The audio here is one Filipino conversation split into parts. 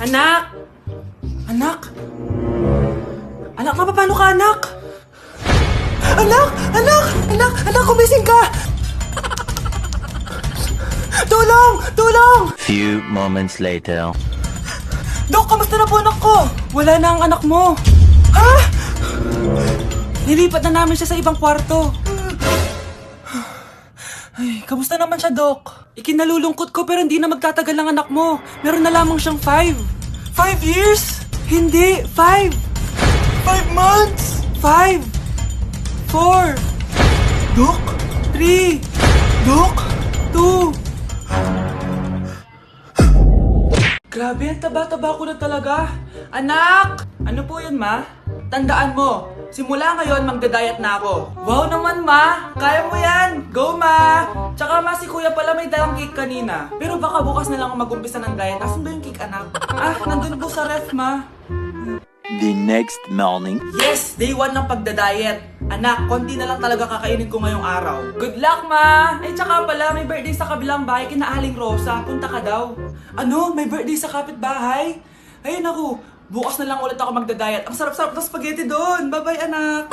Anak! Anak! Anak, paano ka, anak? Anak! Anak! Anak! Anak, kumising ka! Tulong! Tulong! Few moments later. Dok, kamusta na po anak ko? Wala na ang anak mo. Ha? Nilipat na namin siya sa ibang kwarto. Ay, kamusta naman siya, Dok? Ikinalulungkot ko pero hindi na magtatagal ang anak mo. Meron na lamang siyang 5. 5 years? Hindi, 5. 5 months? 5. 4. Dok? 3. Dok? 2. Grabe, ang taba-taba ko na talaga. Anak! Ano po yun, ma? Tandaan mo, simula ngayon magdadayat na ako. Wow naman, ma! Kaya mo yan! Go, ma! Tsaka ma, si kuya pala may dalang cake kanina. Pero baka bukas na lang ako mag-umpisa ng diet. Asan ba yung cake, anak? Ah, nandun po sa ref, ma. The next morning. Yes! Day 1 ng pagdadayet. Anak, konti na lang talaga kakainin ko ngayong araw. Good luck, ma! Eh, tsaka pala, may birthday sa kabilang bahay kina Aling Rosa. Punta ka daw. Ano? May birthday sa kapitbahay? Ay, naku. Bukas na lang ulit ako magdadayet. Ang sarap-sarap ng spaghetti doon. Bye-bye, anak.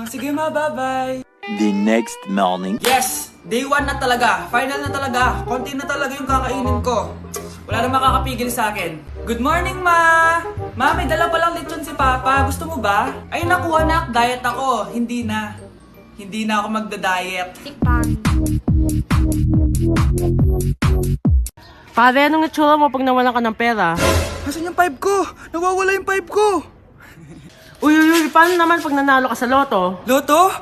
Sige, ma. Bye-bye. The next morning. Yes! Day 1 na talaga. Final na talaga. Konti na talaga yung kakainin ko. Wala na makakapigil sa akin. Good morning, ma! Ma, may dala palang lechon si Papa. Gusto mo ba? Ay, naku, anak. Diet ako. Hindi na. Hindi na ako magda-diet. Pare, anong itsura mo pag nawalan ka ng pera? Nasaan yung 5 ko? Nawawala yung 5 ko. Uy, paano naman pag nanalo ka sa loto? Loto?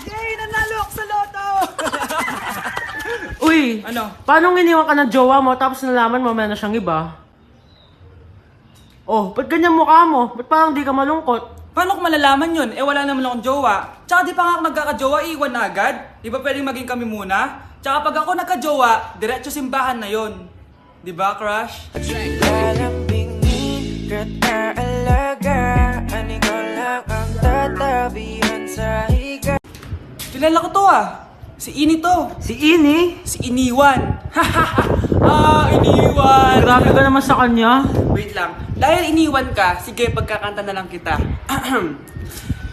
Yay! Nanalo ako sa loto! Uy, Ano? paano iniwan ka ng jowa mo tapos nalaman mo meron na siyang iba? Oh, ba't ganyan mukha mo? Ba't parang di ka malungkot? Paano ko malalaman yun? Eh, wala naman akong jowa. Tsaka di pa nga ako nagkakajowa, iwan na agad. Di ba pwedeng maging kami muna? Tsaka pag ako nagkajowa, diretso simbahan na yon. Di ba, crush? Lalambingin ka't aalagaan, ikaw lang ang tatabihan sa higa. Kilala ko to ah. Si Ini to. Si Ini? Si Iniwan. Iniwan. Grabe ka naman sa kanya. Wait lang. Dahil iniwan ka, sige, pagkakanta na lang kita.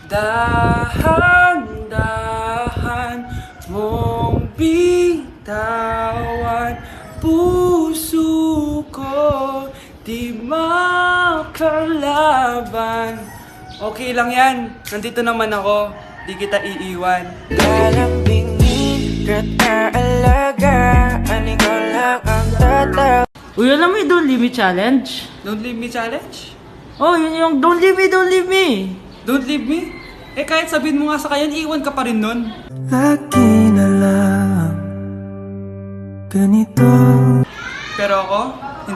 Dahan-dahan mong bitawan, puso ko di makalaban. Okay lang yan. Nandito naman ako. Di kita iiwan. Lalambingin ka't aalagaan, ikaw lang ang tatabihan. Uy, alam mo yung Don't Leave Me Challenge? Don't leave me challenge? Oh, yun yung Don't Leave Me, Don't Leave Me. Don't leave me? Eh kahit sabihin mo nga sa kanya, iiwan ka pa rin nun. Lagi na lang ganito. Pero ako,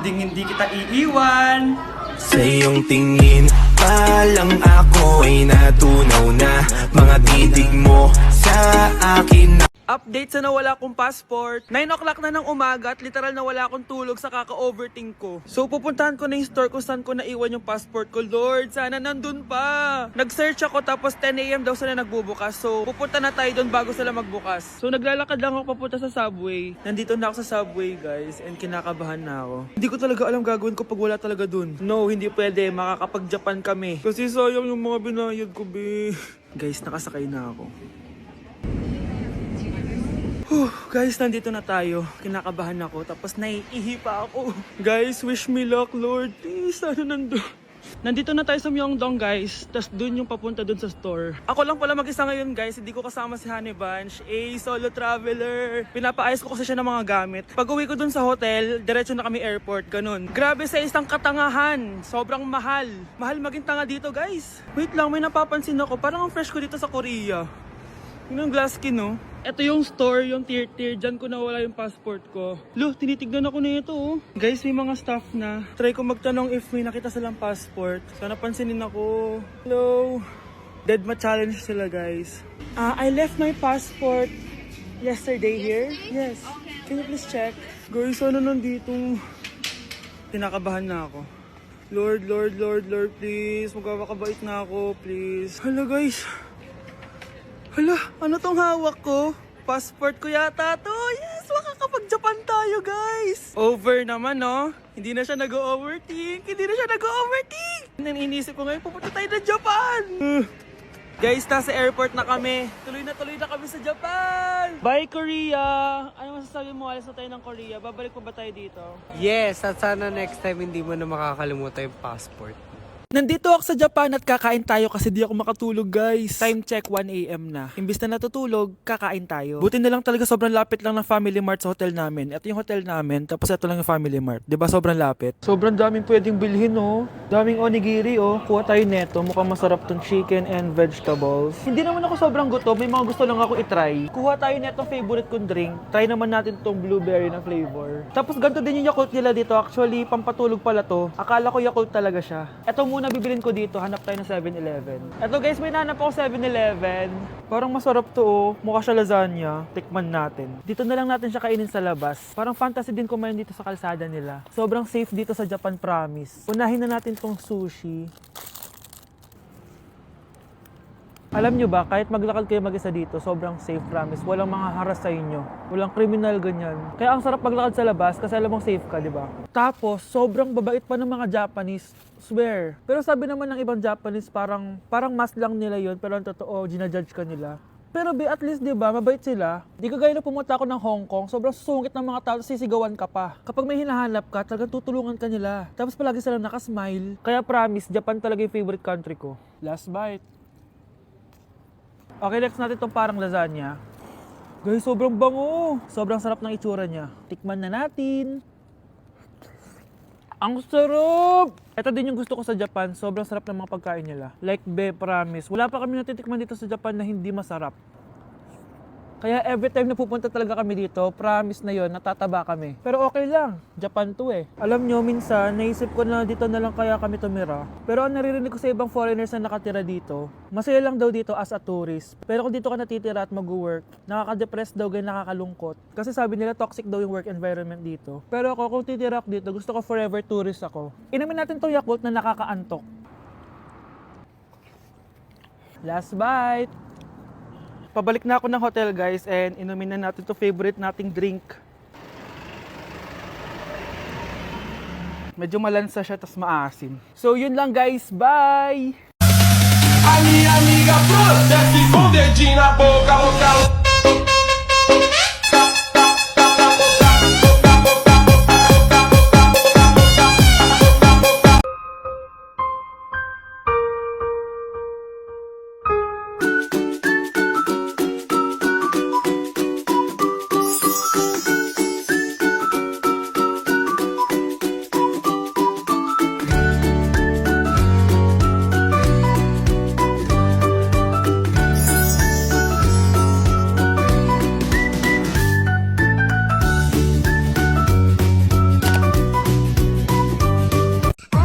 hindi kita iiwan. Sa iyong tingin pa lang ako ay natunaw na. Mga titig mo sa akin na. Update sa nawala kong passport. 9 o'clock na ng umaga at literal na wala akong tulog sa kaka-overthink ko. So pupuntahan ko na yung store kung saan ko naiwan yung passport ko. Lord, sana nandun pa. Nag-search ako tapos 10 AM daw sila nagbubukas. So pupunta na tayo doon bago sila magbukas. So naglalakad lang ako papunta sa subway. Nandito na ako sa subway, guys, and kinakabahan na ako. Hindi ko talaga alam gagawin ko pag wala talaga dun. No, hindi pwede. Makakapag-Japan kami. Kasi sayang yung mga binayad ko, be. Guys, nakasakay na ako. Guys, nandito na tayo. Kinakabahan ako. Tapos naiihi pa ako. Guys, wish me luck, Lord. Please, sana nandun. Nandito na tayo sa Myeongdong, guys. Tapos dun yung papunta dun sa store. Ako lang pala mag-isa ngayon, guys. Hindi ko kasama si Honey Bunch. Solo traveler. Pinapaayos ko kasi siya ng mga gamit. Pag uwi ko dun sa hotel, diretso na kami airport. Ganun. Grabe sa isang katangahan. Sobrang mahal. Mahal maging tanga dito, guys. Wait lang, may napapansin ako. Parang ang fresh ko dito sa Korea. Yun yung glass skin, no? Ito yung store, yung tier. Diyan ko nawala yung passport ko. Lo, tinitignan ako na ito, oh. Guys, may mga staff na. Try ko magtanong if may nakita silang passport. Sana pansinin ako. Hello? Deadma challenge sila, guys. I left my passport yesterday here. Yes. Can you please check? Guys, sana nandito? Tinakabahan na ako. Lord, please. Magkakabait na ako, please. Hala, guys. Hala, ano tong hawak ko? Passport ko yata to. Yes! makakapag-Japan tayo, guys! Over naman, no? Hindi na siya nag-overthink. Iniisip ko ngayon, pupunta tayo ng Japan! Guys, nasa airport na kami. Tuloy na kami sa Japan! Bye, Korea! Ano masasabi mo? Alas na tayo ng Korea. Babalik pa ba tayo dito? Yes, at sana next time hindi mo na makakalimutan yung passport. Nandito ako sa Japan at kakain tayo kasi di ako makatulog, guys. Time check, 1 AM na. Imbis na natutulog, kakain tayo. Buti na lang talaga sobrang lapit lang ng Family Mart sa hotel namin. Ito yung hotel namin, tapos ito lang yung Family Mart. Diba sobrang lapit? Sobrang daming pwedeng bilhin, oh. Daming onigiri, oh. Kuha tayo neto. Mukhang masarap tong chicken and vegetables. Hindi naman ako sobrang gutom. May mga gusto lang ako itry. Kuha tayo netong favorite kong drink. Try naman natin tong blueberry na flavor. Tapos ganito din yung Yakult nila dito. Actually, pampatulog pala to. Akala ko Yakult talaga siya. Ito muna bibilin ko dito, hanap tayo ng 7-Eleven. Eto guys, may nahanap ako 7-Eleven. Parang masarap to, oh. Mukha siya lasagna. Tikman natin. Dito na lang natin siya kainin sa labas. Parang fantasy din kumain dito sa kalsada nila. Sobrang safe dito sa Japan, promise. Unahin na natin tong sushi. Alam nyo ba, kahit maglakad kayo mag-isa dito, sobrang safe, promise. Walang mga haras sa inyo. Walang kriminal, ganyan. Kaya ang sarap maglakad sa labas kasi alam mong safe ka, di ba? Tapos, sobrang babait pa ng mga Japanese. Swear. Pero sabi naman ng ibang Japanese, parang mas lang nila yon, pero ang totoo, ginajudge ka nila. Pero at least, di ba, mabait sila. Di kagaya na pumunta ako ng Hong Kong, sobrang susungit ng mga tao, sisigawan ka pa. Kapag may hinahanap ka, talagang tutulungan ka nila. Tapos palagi sila nakasmile. Kaya promise, Japan talaga yung favorite country ko. Last bite. Okay, next natin itong parang lasagna. Guys, sobrang bango. Sobrang sarap ng itsura niya. Tikman na natin. Ang sarap! Ito din yung gusto ko sa Japan. Sobrang sarap ng mga pagkain nila. Like, promise. Wala pa kami natitikman dito sa Japan na hindi masarap. Kaya every time na pupunta talaga kami dito, promise na yon, natataba kami. Pero okay lang, Japan to eh. Alam nyo, minsan, naisip ko na dito na lang kaya kami tumira. Pero ang naririnig ko sa ibang foreigners na nakatira dito, masaya lang daw dito as a tourist. Pero kung dito ka natitira at mag-work, nakaka-depress daw, ganyan nakakalungkot. Kasi sabi nila toxic daw yung work environment dito. Pero ako, kung titira ako dito, gusto ko forever tourist ako. Inumin natin tong Yakult na nakakaantok. Last bite! Pabalik na ako ng hotel, guys, and inumin na natin to favorite nating drink. Medyo malansa siya, tas maasim. So yun lang, guys, bye! A minha amiga Flor desce com o dedinho na boca, boca.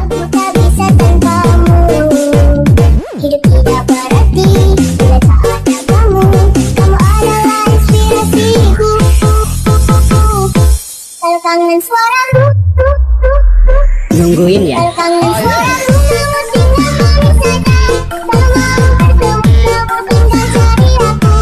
Aku tak bisa tanpamu. Hidup tidak berarti bila tak ada kamu. Kamu adalah inspirasiku. Kalau kangen suaramu, Nungguin ya. kalau kangen suaramu, kamu tinggal memisahkan. Kalau mau bertemu, kamu tinggal cari aku.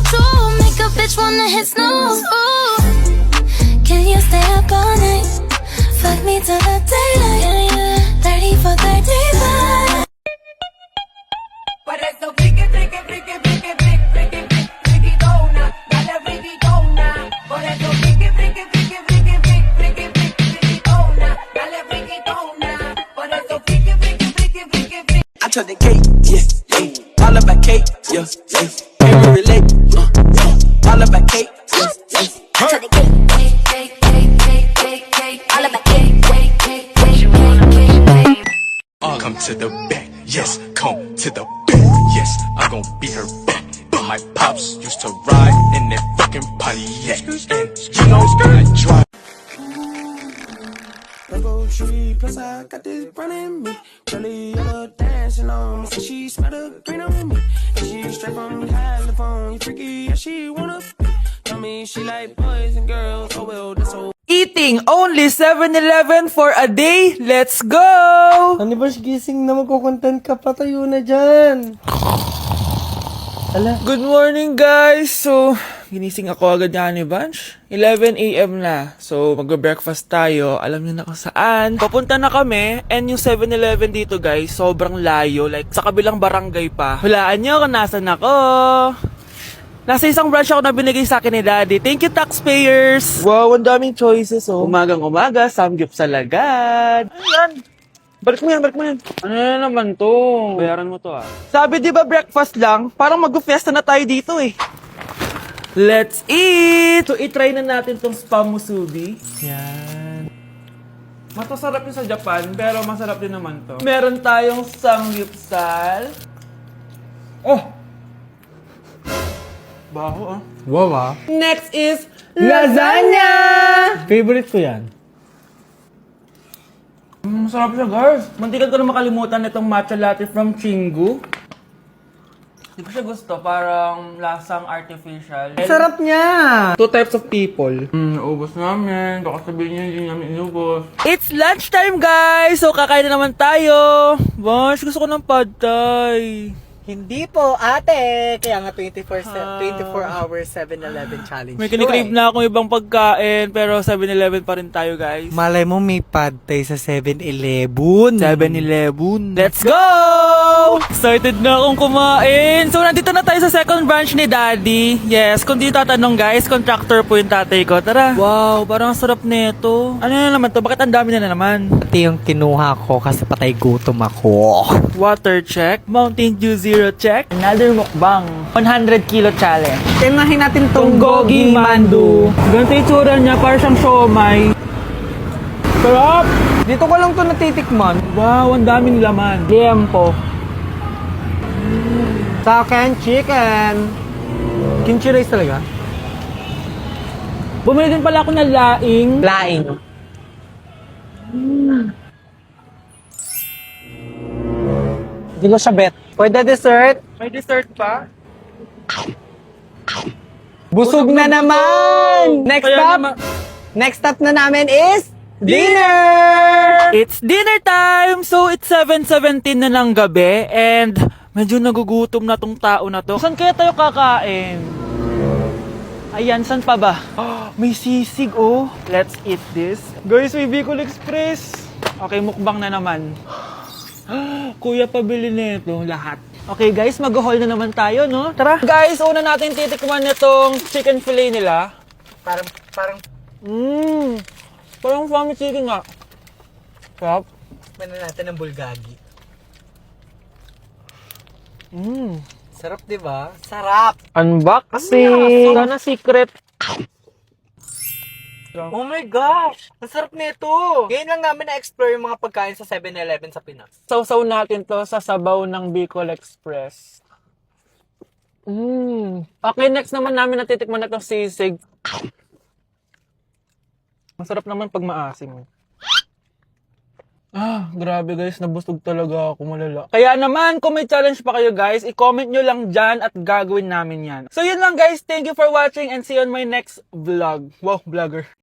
True, make a bitch wanna hit snooze. Ooh, can you stay up all night? Fuck me till the daylight. 30 for 35. Por eso friki, friki, friki, friki, friki, friki, friki, dona, dale friki, dona. Por eso friki, friki, friki, friki, friki, friki, friki, dona, dale friki, dona. Por eso friki, friki, friki, friki, friki. I took the cake, yeah, yeah. All about cake, yeah, yeah. Can't we relate, all about cake, yeah, yeah. To the gate, all about cake, Come to the back, yes, come to the back, yes. I'm gon' be her back. But my pops used to ride in that fucking Pontiac, and you know I drive. Rainbow tree, plus I got this brown in me. Charlie yellow dancing on me, so she smell the green on me. And she straight from California, freaky, yeah, she wanna be. Eating only 7-Eleven for a day. Let's go! Ano ba, gising na magkukontent ka, patayo na dyan. Good morning, guys! So, ginising ako agad nga ni Bunch. 11 a.m. na. So, magbe-breakfast tayo. Alam niyo na kung saan. Papunta na kami. And yung 7-Eleven dito, guys, sobrang layo. Like, sa kabilang barangay pa. Hulaan niyo kung nasan ako. Nasa isang branch ako na binigay sa akin ni Daddy. Thank you, taxpayers! Wow, ang daming choices, oh. Umagang-umaga, samgyup sa lagad. Ano yan? Balik mo yan. Ano na naman to? Bayaran mo to, ah. Sabi, di ba breakfast lang? Parang mag-fiesta na tayo dito, eh. Let's eat! So, itry na natin tong spam musubi. Yan. Masasarap yun sa Japan, pero masarap din naman to. Meron tayong samgyupsal. Oh! Baho, ah. Wow ah. Next is lasagna! Favorite ko yan. Masarap siya, guys. Mantikan ko na makalimutan itong matcha latte from Chingu. Hindi ko siya gusto. Parang lasang artificial. Sarap niya! Two types of people. Naubos namin. Baka sabihin niyo hindi namin inubos. It's lunchtime, guys! So, kakain na naman tayo. Bosh, gusto ko ng pad thai. Hindi po, ate! Kaya nga 24 hours 7-Eleven challenge. May kinikrave na akong ibang pagkain, pero 7-Eleven pa rin tayo, guys. Malay mo may pad thai sa 7-Eleven. 7-Eleven. Let's go! Excited na akong kumain. So, nandito na tayo sa second branch ni Daddy. Yes, kung di tatanong, guys, contractor po yung tatay ko. Tara. Wow, parang sarap nito. Ano na naman to? Bakit ang dami na naman? Ito yung kinuha ko kasi patay gutom ako. Water check. Mountain Dew Zero check. Another mukbang. 100 kilo challenge. Tinahin natin tong Gogi Mandu. Ganito yung tsura niya, parang siyang siomay. Sarap! Dito ko lang to natitikman. Wow, ang daming laman. Liempo. Sa akin, chicken. Kimchi rice talaga? Bumili din pala ako ng laing. Laing. Hindi ko siya bet. Pwede dessert? May dessert pa? Busog na naman! Next Kaya stop! naman- Next stop na namin is dinner! It's dinner time! So, it's 7:17 na ng gabi and medyo nagugutom na tong tao na to. Saan kaya tayo kakain? Ayan, saan pa ba? May sisig, oh. Let's eat this. Guys, may Bicol Express. Okay, mukbang na naman. Kuya, pabili nito lahat. Okay, guys, mag-haul na naman tayo, no? Tara. Guys, una natin titikman nitong chicken fillet nila. Parang Parang family chicken nga. Sarap. Manan natin ng bulgagi. Mmm. Sarap, di ba? Sarap! Unboxing! Sana secret. Oh my gosh! Ang sarap nito! Ngayon lang namin na-explore yung mga pagkain sa 7-Eleven sa Pinas. Sausaw natin to sa sabaw ng Bicol Express. Okay, next naman namin natitikman na itong sisig. Masarap naman pag maasim. Grabe guys, nabusog talaga ako, malala. Kaya naman, kung may challenge pa kayo guys, i-comment nyo lang dyan at gagawin namin yan. So yun lang guys, thank you for watching and see you on my next vlog. Wow, vlogger.